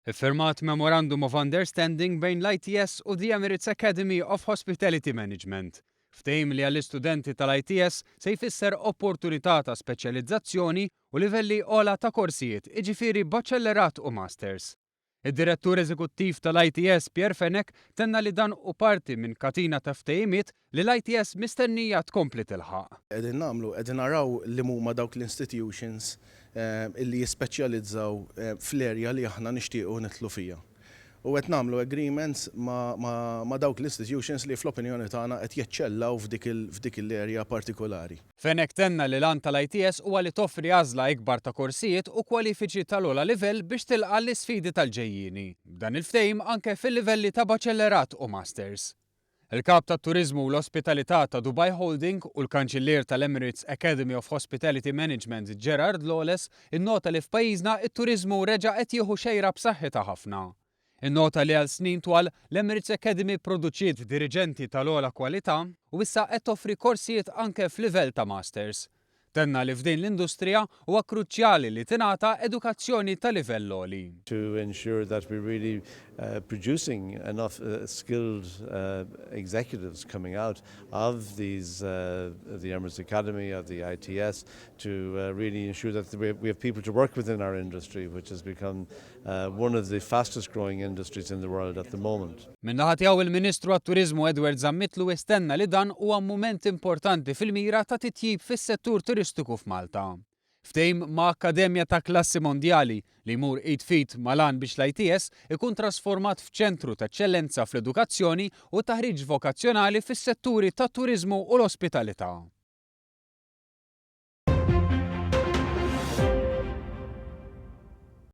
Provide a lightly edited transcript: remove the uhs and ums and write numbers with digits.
Iffirmat Memorandum of Understanding bejn l-ITS u the Emirates Academy of Hospitality Management. Ftehim li għall-istudenti tal-ITS se jfisser opportunità ta' speċjalizzazzjoni u livelli ogħla ta' korsijiet, iġifieri baċellerat u masters. Id-direttur eżekuttiv tal-ITS Pierre Fenech tenna li dan u parti minn katina ta' ftehimiet li l-ITS mistennija tkompli tilħaq. Qegħdin naraw li huma dawk l-institutions illi jispeċjalizzaw fl-erja li aħna nixtiequ nitlu fija. U qed nagħmlu agreements ma' dawk l-institutions li fl-opinjoni tagħna qed jeċċellaw f'dik l-erja partikolari. Fenech tenna li lan tal-ITS huwa li toffri għażla ikbar ta' korsijiet u kwalifiċi tal-ogħla livell biex tilqa' l-isfidi tal-ġejjieni. B'dan il-ftehim anke fil-livelli ta' baċellerat u masters. Il-kap tat-Turiżmu u l-Ospitalità ta' Dubai Holding u l-Kanċillier tal-Emirates Academy of Hospitality Management Gerard Lawless innota li f'pajjiżna it-turiżmu reġa' qed jieħu xejra b'saħħitha ħafna. Innota li għal snin twal l-Emirates Academy produċiet diriġenti tal-ogħla kwalità u issa qed toffri korsijiet anke f'livell ta' masters. Tenna li f'din l-industrija huwa kruċjali li tingħata edukazzjoni ta' livell għoli. To ensure that we're really producing enough skilled executives coming out of these the Emirates Academy, of the ITS, to really ensure that we have people to work within our industry, which has become one of the fastest growing industries in the world at the moment. Min-naħa tiegħu il-Ministru għat-Turiżmu Edward Zammitlu istenna li dan huwa mument importanti fil-mira ta' titjib fis-settur turistiku f'Malta. Ftehim ma' Akkademja ta' Klassi Mondjali li jmur id-fit mal-għan biex l-ITS ikun trasformat f'ċentru ta' eċċellenza fl-edukazzjoni u taħriġ vokazzjonali fis-setturi tat-turiżmu u l-ospitalità.